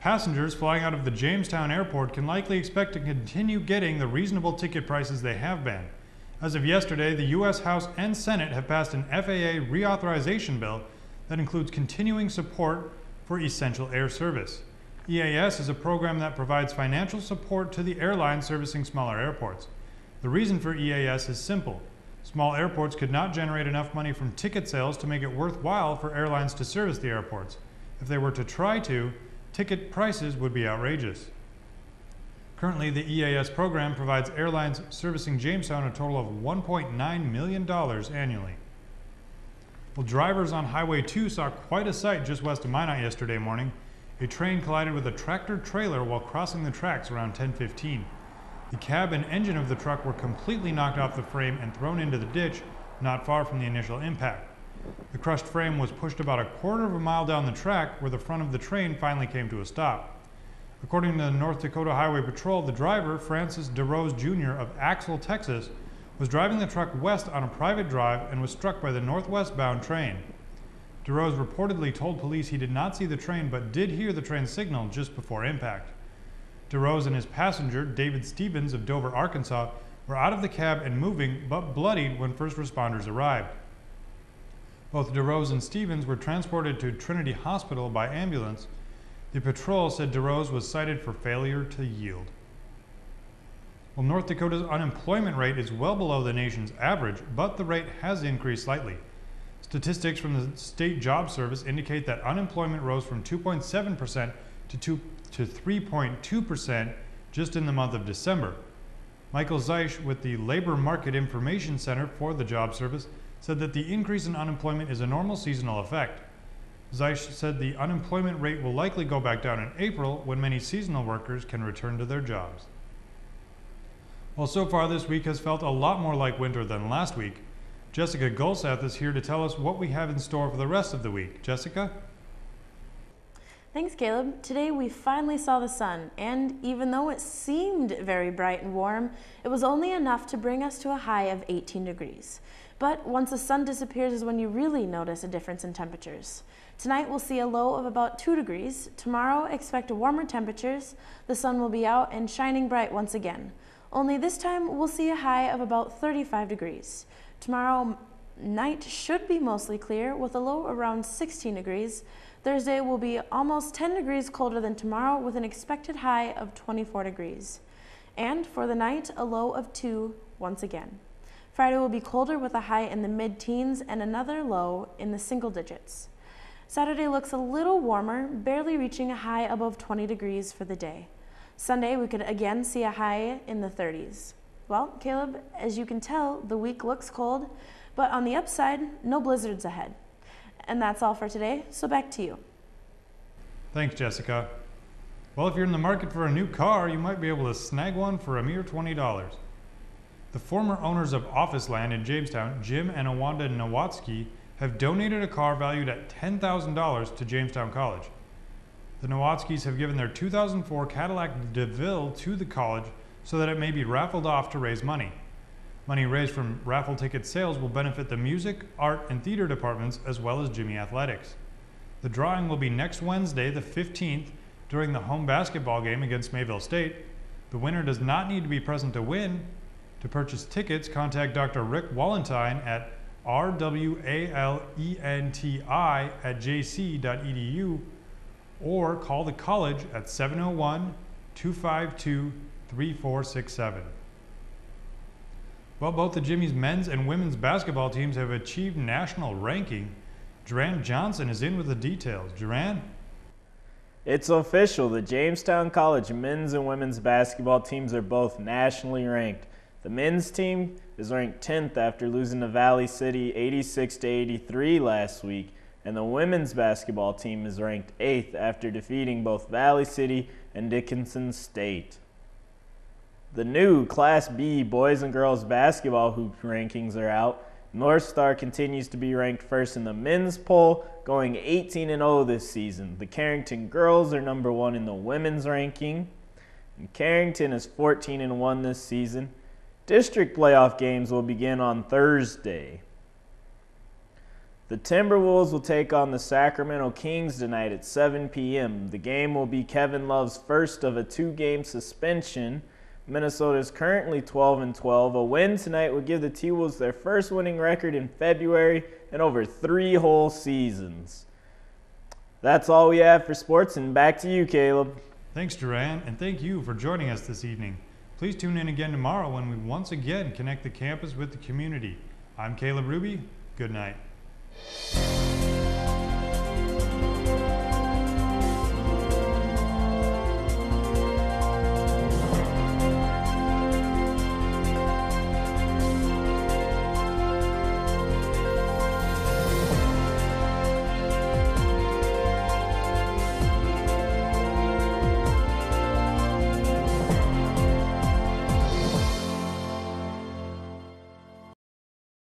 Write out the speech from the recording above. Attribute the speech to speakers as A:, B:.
A: Passengers flying out of the Jamestown Airport can likely expect to continue getting the reasonable ticket prices they have been. As of yesterday, the U.S. House and Senate have passed an FAA reauthorization bill that includes continuing support for essential air service. EAS is a program that provides financial support to the airlines servicing smaller airports. The reason for EAS is simple. Small airports could not generate enough money from ticket sales to make it worthwhile for airlines to service the airports. If they were to try to, ticket prices would be outrageous. Currently, the EAS program provides airlines servicing Jamestown a total of $1.9 million annually. Well, drivers on Highway 2 saw quite a sight just west of Minot yesterday morning. A train collided with a tractor-trailer while crossing the tracks around 10:15. The cab and engine of the truck were completely knocked off the frame and thrown into the ditch not far from the initial impact. The crushed frame was pushed about a quarter of a mile down the track where the front of the train finally came to a stop. According to the North Dakota Highway Patrol, the driver, Francis DeRose Jr. of Axel, Texas, was driving the truck west on a private drive and was struck by the northwest-bound train. DeRose reportedly told police he did not see the train but did hear the train's signal just before impact. DeRose and his passenger, David Stevens of Dover, Arkansas, were out of the cab and moving but bloodied when first responders arrived. Both DeRose and Stevens were transported to Trinity Hospital by ambulance. The patrol said DeRose was cited for failure to yield. Well, North Dakota's unemployment rate is well below the nation's average, but the rate has increased slightly. Statistics from the State Job Service indicate that unemployment rose from 2.7% to 3.2% just in the month of December. Michael Zeisch with the Labor Market Information Center for the Job Service said that the increase in unemployment is a normal seasonal effect. Zeisch said the unemployment rate will likely go back down in April when many seasonal workers can return to their jobs. Well, so far this week has felt a lot more like winter than last week. Jessica Gulseth is here to tell us what we have in store for the rest of the week. Jessica?
B: Thanks, Caleb. Today we finally saw the sun, and even though it seemed very bright and warm, it was only enough to bring us to a high of 18 degrees. But once the sun disappears is when you really notice a difference in temperatures. Tonight we'll see a low of about 2 degrees. Tomorrow expect warmer temperatures. The sun will be out and shining bright once again. Only this time we'll see a high of about 35 degrees. Tomorrow night should be mostly clear with a low around 16 degrees. Thursday will be almost 10 degrees colder than tomorrow with an expected high of 24 degrees. And for the night, a low of 2 once again. Friday will be colder with a high in the mid-teens and another low in the single digits. Saturday looks a little warmer, barely reaching a high above 20 degrees for the day. Sunday, we could again see a high in the 30s. Well, Caleb, as you can tell, the week looks cold, but on the upside, no blizzards ahead. And that's all for today, so back to you.
A: Thanks, Jessica. Well, if you're in the market for a new car, you might be able to snag one for a mere $20. The former owners of office land in Jamestown, Jim and Awanda Nowatzki, have donated a car valued at $10,000 to Jamestown College. The Nowatskis have given their 2004 Cadillac DeVille to the college so that it may be raffled off to raise money. Money raised from raffle ticket sales will benefit the music, art, and theater departments as well as Jimmy Athletics. The drawing will be next Wednesday, the 15th, during the home basketball game against Mayville State. The winner does not need to be present to win. To purchase tickets, contact Dr. Rick Wallentine at rwalenti@jc.edu or call the college at 701-252-3467. Well, both the Jimmy's men's and women's basketball teams have achieved national ranking. Jarann Johnson is in with the details. Jarann?
C: It's official. The Jamestown College men's and women's basketball teams are both nationally ranked. The men's team is ranked 10th after losing to Valley City 86-83 last week, and the women's basketball team is ranked 8th after defeating both Valley City and Dickinson State. The new Class B boys and girls basketball hoop rankings are out. North Star continues to be ranked first in the men's poll, going 18-0 this season. The Carrington girls are number 1 in the women's ranking, and Carrington is 14-1 this season. District playoff games will begin on Thursday. The Timberwolves will take on the Sacramento Kings tonight at 7 p.m. The game will be Kevin Love's first of a 2-game suspension. Minnesota is currently 12-12. A win tonight would give the T-Wolves their first winning record in February in over 3 whole seasons. That's all we have for sports, and back to you, Caleb.
A: Thanks, Jarann, and thank you for joining us this evening. Please tune in again tomorrow when we once again connect the campus with the community. I'm Kaleb Hruby. Good night.